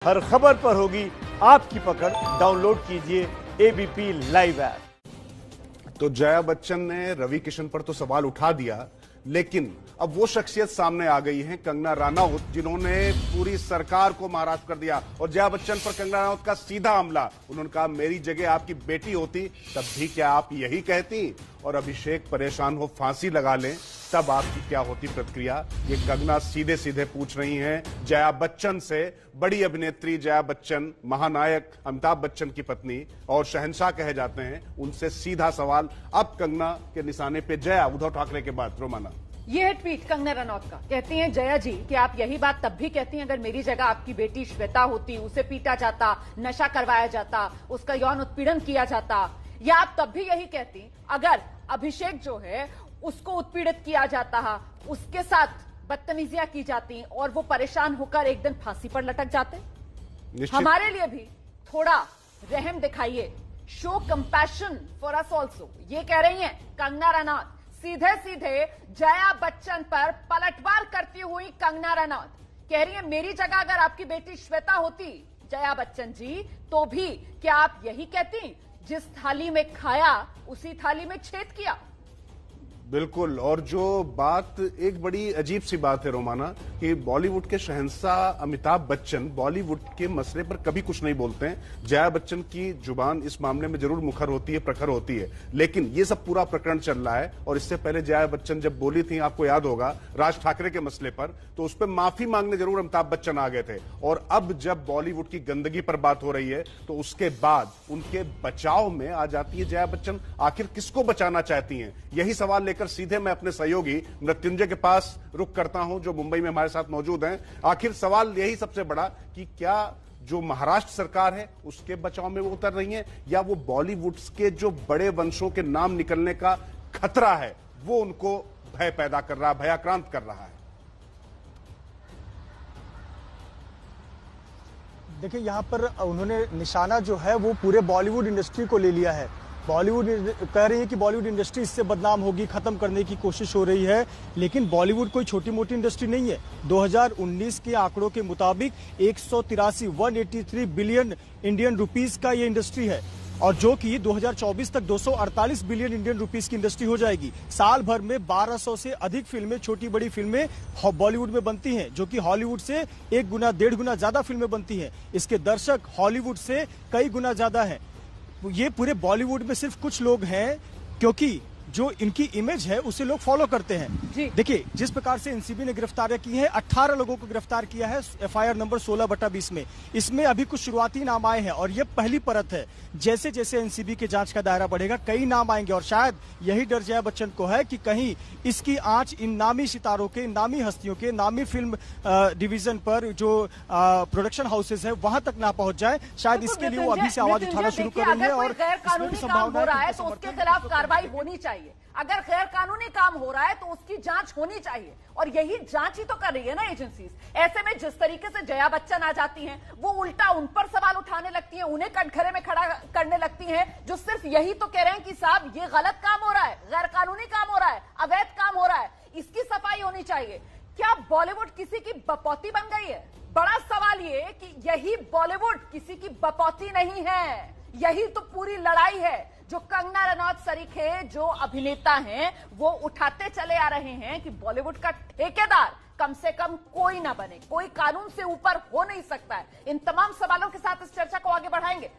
हर खबर पर होगी आपकी पकड़। डाउनलोड कीजिए एबीपी लाइव ऐप। तो जया बच्चन ने रवि किशन पर तो सवाल उठा दिया, लेकिन अब वो शख्सियत सामने आ गई है, कंगना रनौत, जिन्होंने पूरी सरकार को महाराज कर दिया। और जया बच्चन पर कंगना रनौत का सीधा हमला, उन्होंने कहा मेरी जगह आपकी बेटी होती तब भी क्या आप यही कहती, और अभिषेक परेशान हो फांसी लगा लें तब आपकी क्या होती प्रतिक्रिया। ये कंगना सीधे सीधे पूछ रही हैं जया बच्चन से। बड़ी अभिनेत्री जया बच्चन, महानायक अमिताभ बच्चन की पत्नी और शहंशाह कहे जाते हैं, उनसे सीधा सवाल अब कंगना के निशाने पे जया, उद्धव ठाकरे के बाद। रोमाना, ये है ट्वीट कंगना रनौत का। कहती हैं जया जी कि आप यही बात तब भी कहती हैं अगर मेरी जगह आपकी बेटी श्वेता होती, उसे पीटा जाता, नशा करवाया जाता, उसका यौन उत्पीड़न किया जाता। या आप तब भी यही कहती अगर अभिषेक जो है उसको उत्पीड़ित किया जाता, उसके साथ बदतमीजियां की जाती और वो परेशान होकर एक दिन फांसी पर लटक जाते। हमारे लिए भी थोड़ा रहम दिखाइए, show compassion for us also, ये कह रही हैं कंगना रनौत। सीधे सीधे जया बच्चन पर पलटवार करती हुई कंगना रनौत कह रही है मेरी जगह अगर आपकी बेटी श्वेता होती जया बच्चन जी, तो भी क्या आप यही कहती जिस थाली में खाया उसी थाली में छेद किया। बिल्कुल। और जो बात एक बड़ी अजीब सी बात है रोमाना, कि बॉलीवुड के शहंशाह अमिताभ बच्चन बॉलीवुड के मसले पर कभी कुछ नहीं बोलते हैं। जया बच्चन की जुबान इस मामले में जरूर मुखर होती है, प्रखर होती है, लेकिन ये सब पूरा प्रकरण चल रहा है। और इससे पहले जया बच्चन जब बोली थी, आपको याद होगा, राज ठाकरे के मसले पर, तो उस पर माफी मांगने जरूर अमिताभ बच्चन आ गए थे। और अब जब बॉलीवुड की गंदगी पर बात हो रही है, तो उसके बाद उनके बचाव में आ जाती है जया बच्चन। आखिर किसको बचाना चाहती हैं, यही सवाल लेकर सीधे मैं अपने सहयोगी मृत्युंजय के पास रुख करता हूं, जो मुंबई में हमारे साथ मौजूद हैं। आखिर सवाल यही सबसे बड़ा कि क्या जो महाराष्ट्र सरकार है उसके बचाव में वो उतर रही हैं, या वो बॉलीवुड के जो बड़े वंशों के नाम निकलने का खतरा है वो उनको भय पैदा कर रहा है, भयाक्रांत कर रहा है। देखिए, यहाँ पर उन्होंने निशाना जो है वो पूरे बॉलीवुड इंडस्ट्री को ले लिया है। बॉलीवुड कह रही है कि बॉलीवुड इंडस्ट्री इससे बदनाम होगी, खत्म करने की कोशिश हो रही है, लेकिन बॉलीवुड कोई छोटी मोटी इंडस्ट्री नहीं है। 2019 के आंकड़ों के मुताबिक 183 बिलियन इंडियन रुपीस का ये इंडस्ट्री है, और जो कि 2024 तक 248 बिलियन इंडियन रुपीस की इंडस्ट्री हो जाएगी। साल भर में 1200 से अधिक फिल्में, छोटी बड़ी फिल्में बॉलीवुड में बनती हैं, जो कि हॉलीवुड से 1 गुना 1.5 गुना ज्यादा फिल्में बनती हैं। इसके दर्शक हॉलीवुड से कई गुना ज्यादा हैं। ये पूरे बॉलीवुड में सिर्फ कुछ लोग हैं, क्योंकि जो इनकी इमेज है उसे लोग फॉलो करते हैं। देखिए, जिस प्रकार से एनसीबी ने गिरफ्तारियां की हैं, 18 लोगों को गिरफ्तार किया है एफआईआर नंबर 16/20 में। इसमें अभी कुछ शुरुआती नाम आए हैं और ये पहली परत है। जैसे जैसे एनसीबी के जांच का दायरा बढ़ेगा, कई नाम आएंगे, और शायद यही डर जया बच्चन को है कि कहीं इसकी आंच इन नामी सितारों के, नामी हस्तियों के, नामी फिल्म डिवीजन पर जो प्रोडक्शन हाउसेज है वहां तक ना पहुंच जाए। शायद इसके लिए वो अभी से आवाज उठाना शुरू कर रही है, और इसमें भी संभावना है तो उसके खिलाफ कार्रवाई होनी चाहिए। अगर गैर कानूनी काम हो रहा है तो उसकी जांच होनी चाहिए, और यही जांच ही तो कर रही है ना एजेंसीज। ऐसे में जिस तरीके से जया बच्चन आ जाती हैं, वो उल्टा उन पर सवाल उठाने लगती हैं, उन्हें कटघरे में खड़ा करने लगती हैं, जो सिर्फ यही तो कह रहे हैं कि साहब ये गलत काम हो रहा है, गैर कानूनी काम हो रहा है, अवैध काम हो रहा है, इसकी सफाई होनी चाहिए। क्या बॉलीवुड किसी की बपौती बन गई है? बड़ा सवाल ये कि यही बॉलीवुड किसी की बपौती नहीं है। यही तो पूरी लड़ाई है जो कंगना रनौत सरीखे जो अभिनेता हैं वो उठाते चले आ रहे हैं कि बॉलीवुड का ठेकेदार कम से कम कोई ना बने, कोई कानून से ऊपर हो नहीं सकता है। इन तमाम सवालों के साथ इस चर्चा को आगे बढ़ाएंगे।